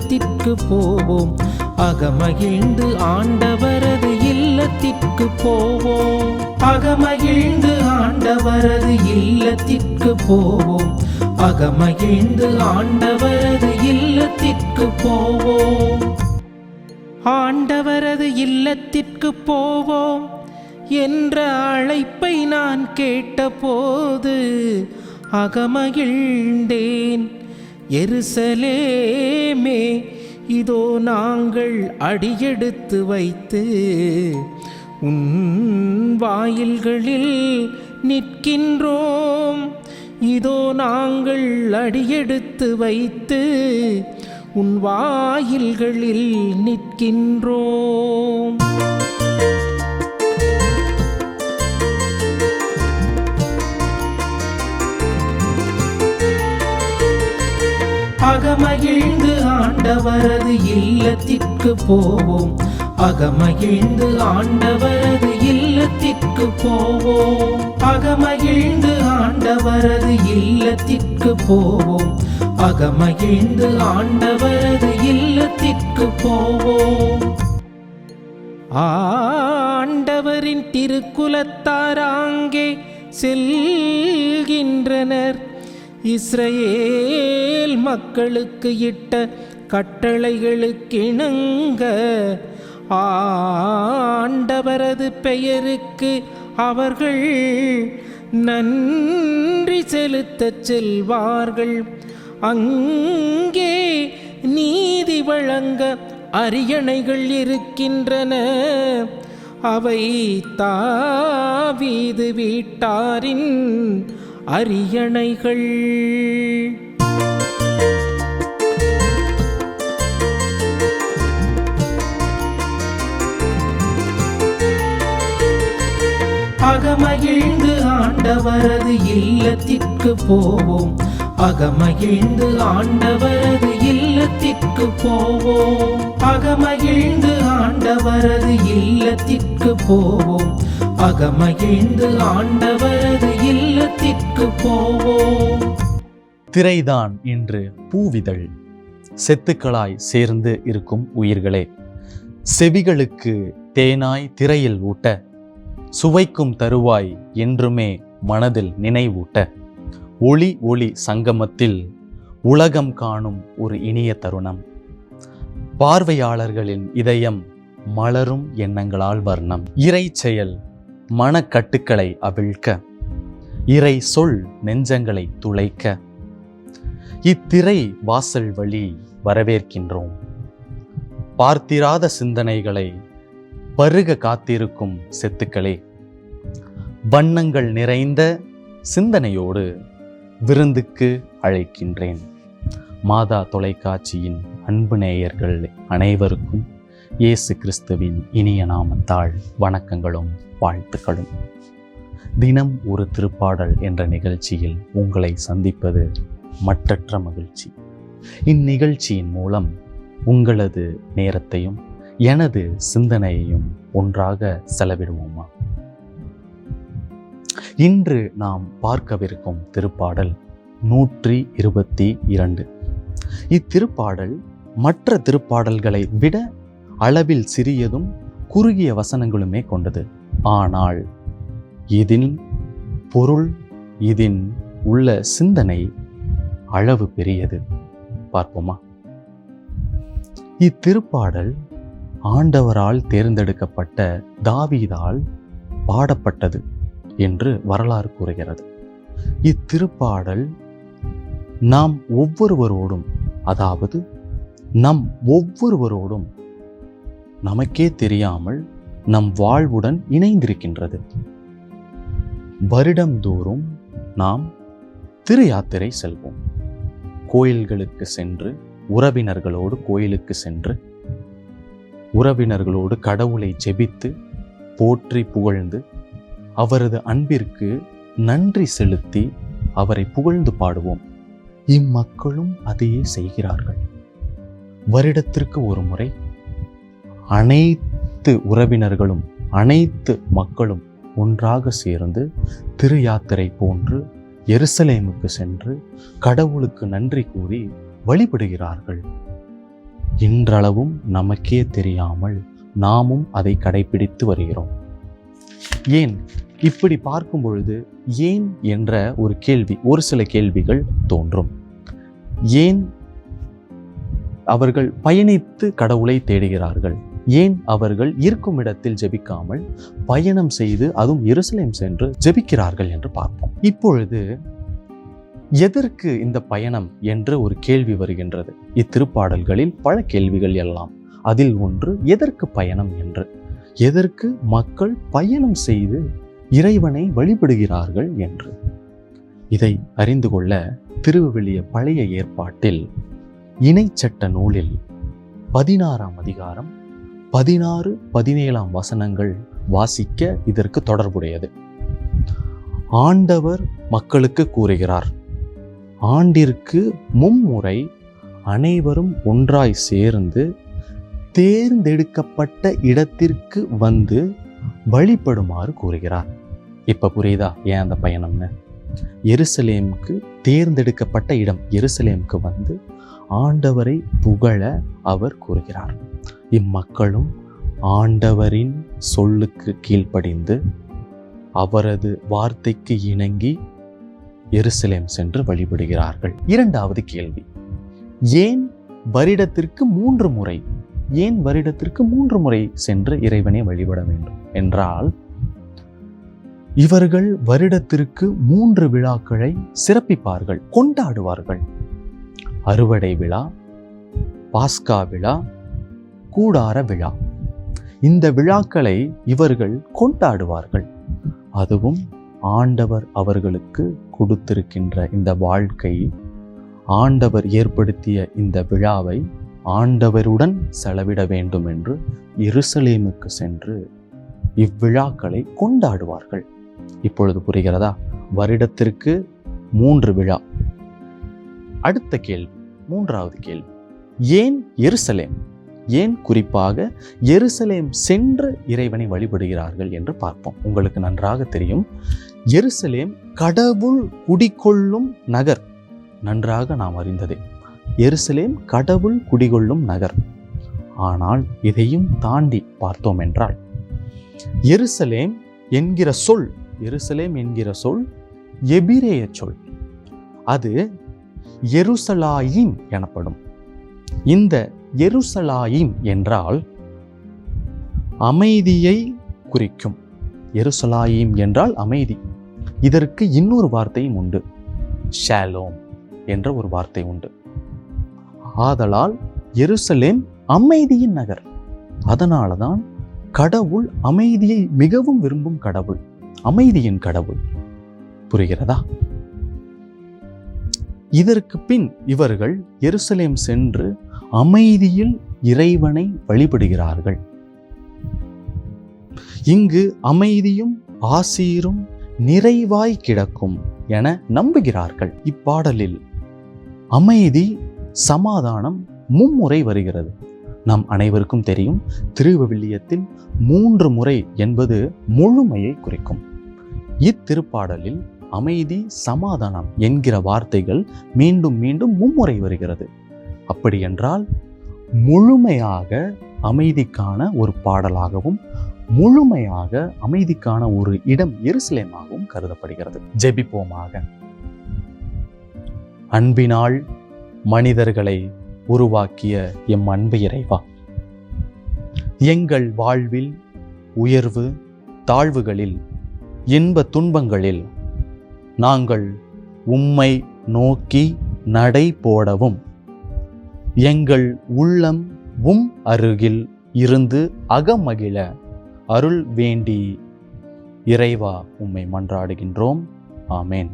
இல்லத்திற்கு போவோம். அகமகிழ்ந்து ஆண்டவரது இல்லத்திற்கு போவோம். அகமகிழ்ந்து ஆண்டவரது இல்லத்திற்கு போவோம். அகமகிழ்ந்து ஆண்டவரது இல்லத்திற்கு போவோம். ஆண்டவரது இல்லத்திற்கு போவோம் என்ற அழைப்பை நான் கேட்டபோது அகமகிழ்ந்தேன். எருசலேமே, இதோ நாங்கள் அடியெடுத்து வைத்து உன் வாயில்களில் நிற்கின்றோம். இதோ நாங்கள் அடியெடுத்து வைத்து உன் வாயில்களில் நிற்கின்றோம். அகமகிழ்ந்து ஆண்டவரது இல்லத்திற்கு போவோம். அகமகிழ்ந்து ஆண்டவரது இல்லத்திற்கு போவோம். அகமகிழ்ந்து ஆண்டவரது இல்லத்திற்கு போவோம். அகமகிழ்ந்து ஆண்டவரது இல்லத்திற்கு போவோம். ஆண்டவரின் திருக்குலத்தார் அங்கே செல்கின்றனர். இஸ்ரவேல் மக்களுக்கு இட்ட கட்டளைகளுக்கிணங்க ஆண்டவரது பெயருக்கு அவர்கள் நன்றி செலுத்தச் செல்வார்கள். அங்கே நீதி வழங்க அரியணைகள் இருக்கின்றன. அவை தாவீது வீட்டாரின் அரியணைகள். அகமகிழ்ந்து ஆண்டவரது இல்லத்திற்கு போவோம். அகமகிழ்ந்து ஆண்டவரது இல்லத்திற்கு போவோம். அகமகிழ்ந்து ஆண்டவரது இல்லத்திற்கு போவோம். அகமகிழ்ந்து ஆண்டவரது இல்லத்திற்கு போவோம். திரைதான் இன்று பூவிதழ். செத்துக்களாய் சேர்ந்து இருக்கும் உயிர்களே, செவிகளுக்கு தேனாய் திரையில் ஊட்ட, சுவைக்கும் தருவாய் என்றுமே மனதில் நினைவூட்ட, ஒளி ஒளி சங்கமத்தில் உலகம் காணும் ஒரு இனிய தருணம். பார்வையாளர்களின் இதயம் மலரும் எண்ணங்களால் வர்ணம். இறை செயல் மனக்கட்டுக்களை அவிழ்க்க, இறை சொல் நெஞ்சங்களை துளைக்க, இத்திரை வாசல் வழி வரவேற்கின்றோம். பார்த்திராத சிந்தனைகளை பருக காத்திருக்கும் செத்துக்களே, வண்ணங்கள் நிறைந்த சிந்தனையோடு விருந்துக்கு அழைக்கின்றேன். மாதா தொலைக்காட்சியின் அன்பு நேயர்கள் அனைவருக்கும் இயேசு கிறிஸ்துவின் இனிய நாமத்தால் வணக்கங்களும் வாழ்த்துக்களும். தினம் ஒரு திருப்பாடல் என்ற நிகழ்ச்சியில் உங்களை சந்திப்பது மற்றற்ற மகிழ்ச்சி. இந்நிகழ்ச்சியின் மூலம் உங்களது நேரத்தையும் எனது சிந்தனையையும் ஒன்றாக செலவிடுவோமா? இன்று நாம் பார்க்கவிருக்கும் திருப்பாடல் 122. இத்திருப்பாடல் மற்ற திருப்பாடல்களை விட அளவில் சிறியதும் குறுகிய வசனங்களுமே கொண்டது. ஆனால் இதின் பொருள், இதின் உள்ள சிந்தனை அளவு பெரியது. பார்ப்போமா? இத்திருப்பாடல் ஆண்டவரால் தேர்ந்தெடுக்கப்பட்ட தாவீதால் பாடப்பட்டது என்று வரலாறு கூறுகிறது. இத்திருப்பாடல் நாம் ஒவ்வொருவரோடும், அதாவது நம் ஒவ்வொருவரோடும் நமக்கே தெரியாமல் நம் வாழ்வுடன் இணைந்திருக்கின்றது. வருடந்தோறும் நாம் திரு யாத்திரை செல்வோம். கோயில்களுக்கு சென்று, உறவினர்களோடு கோயிலுக்கு சென்று, உறவினர்களோடு கடவுளை ஜெபித்து போற்றி புகழ்ந்து அவரது அன்பிற்கு நன்றி செலுத்தி அவரை புகழ்ந்து பாடுவோம். இம்மக்களும் அதையே செய்கிறார்கள். வருடத்திற்கு ஒரு முறை அனைத்து உறவினர்களும் அனைத்து மக்களும் ஒன்றாக சேர்ந்து திரு யாத்திரை போன்று எருசலேமுக்கு சென்று கடவுளுக்கு நன்றி கூறி வழிபடுகிறார்கள். இன்றளவும் நமக்கே தெரியாமல் நாமும் அதை கடைபிடித்து வருகிறோம். ஏன் இப்படி பார்க்கும் பொழுது ஏன் என்ற ஒரு கேள்வி, ஒரு சில கேள்விகள் தோன்றும். ஏன் அவர்கள் பயணித்து கடவுளை தேடுகிறார்கள்? ஏன் அவர்கள் இருக்கும் இடத்தில் ஜெபிக்காமல் பயணம் செய்து, அதுவும் எருசலேம் சென்று ஜெபிக்கிறார்கள் என்று பார்ப்போம். இப்பொழுது எதற்கு இந்த பயணம் என்று ஒரு கேள்வி வருகின்றது. இத்திருப்பாடல்களில் பல கேள்விகள் எல்லாம். அதில் ஒன்று, எதற்கு பயணம் என்று. எதற்கு மக்கள் பயணம் செய்து இறைவனை வழிபடுகிறார்கள் என்று. இதை அறிந்து கொள்ள திருவிவிலிய பழைய ஏற்பாட்டில் இணைச்சட்ட நூலில் 16ஆம் அதிகாரம் 16, 17 வசனங்கள் வாசிக்க இதற்கு தொடர்புடையது. ஆண்டவர் மக்களுக்கு கூறுகிறார், ஆண்டிற்கு மும்முறை அனைவரும் ஒன்றாய் சேர்ந்து தேர்ந்தெடுக்கப்பட்ட இடத்திற்கு வந்து வழிபடுமாறு கூறுகிறார். இப்ப புரியுதா ஏன் அந்த பயணம்னு? எருசலேமுக்கு தேர்ந்தெடுக்கப்பட்ட இடம், எருசலேமுக்கு வந்து ஆண்டவரை புகழ அவர் கூறுகிறார். இம்மக்களும் ஆண்டவரின் சொல்லுக்கு கீழ்ப்படிந்து அவரது வார்த்தைக்கு இணங்கி எருசலேம் சென்று வழிபடுகிறார்கள். இரண்டாவது கேள்வி, ஏன் வருடத்திற்கு 3 முறை, ஏன் வருடத்திற்கு 3 முறை சென்று இறைவனை வழிபட வேண்டும் என்றால், இவர்கள் வருடத்திற்கு 3 விழாக்களை சிறப்பிப்பார்கள், கொண்டாடுவார்கள். அறுவடை விழா, பாஸ்கா விழா, கூடார விழா. இந்த விழாக்களை இவர்கள் கொண்டாடுவார்கள். அதுவும் ஆண்டவர் அவர்களுக்கு கொடுத்திருக்கின்ற இந்த வாழ்க்கை, ஆண்டவர் ஏற்படுத்திய இந்த விழாவை ஆண்டவருடன் செலவிட வேண்டும் என்று எருசலேமுக்கு சென்று இவ்விழாக்களை கொண்டாடுவார்கள். இப்பொழுது புரிகிறதா? வருடத்திற்கு 3 விழா. அடுத்த கேள்வி, மூன்றாவது கேள்வி, ஏன் எருசலேம்? ஏன் குறிப்பாக எருசலேம் சென்று இறைவனை வழிபடுகிறார்கள் என்று பார்ப்போம். உங்களுக்கு நன்றாக தெரியும், எருசலேம் கடவுள் குடிகொள்ளும் நகர். நன்றாக நாம் அறிந்ததே, எருசலேம் கடவுள் குடிகொள்ளும் நகர். ஆனால் இதையும் தாண்டி பார்த்தோம் என்றால், எருசலேம் என்கிற சொல், எருசலேம் என்கிற சொல் எபிரேய சொல். அது எருசலாயிம் எனப்படும். இந்த எருசலாயிம் என்றால் அமைதியை குறிக்கும். எருசலாயிம் என்றால் அமைதி. இதற்கு இன்னொரு வார்த்தையும் உண்டு, ஷாலோம் என்ற ஒரு வார்த்தை உண்டு. ஆதலால் எருசலேம் அமைதியின் நகர். அதனாலதான் கடவுள் அமைதியை மிகவும் விரும்பும் கடவுள், அமைதியின் கடவுள். புரிகிறதா? இதற்கு பின் இவர்கள் எருசலேம் சென்று அமைதியில் இறைவனை வழிபடுகிறார்கள். இங்கு அமைதியும் ஆசீரும் நிறைவாய் கிடக்கும் என நம்புகிறார்கள். இப்பாடலில் அமைதி, சமாதானம் மும்முறை வருகிறது. நாம் அனைவருக்கும் தெரியும், திருவிவிலியத்தில் 3 முறை என்பது முழுமையை குறிக்கும். இத்திருப்பாடலில் அமைதி, சமாதானம் என்கிற வார்த்தைகள் மீண்டும் மீண்டும் மும்முறை வருகிறது. அப்படி என்றால் முழுமையாக அமைதிக்கான ஒரு பாடலாகவும், முழுமையாக அமைதிக்கான ஒரு இடம் எருசலேமாகவும் கருதப்படுகிறது. ஜெபிப்போமாக. அன்பினால் மனிதர்களை உருவாக்கிய எம் அன்பு இறைவா, எங்கள் வாழ்வில் உயர்வு தாழ்வுகளில், இன்ப துன்பங்களில் நாங்கள் உம்மை நோக்கி நடை போடவும், எங்கள் உள்ளம் அருகில் இருந்து அகமகிழ அருள் வேண்டி இறைவா உம்மை மன்றாடுகின்றோம். ஆமென்.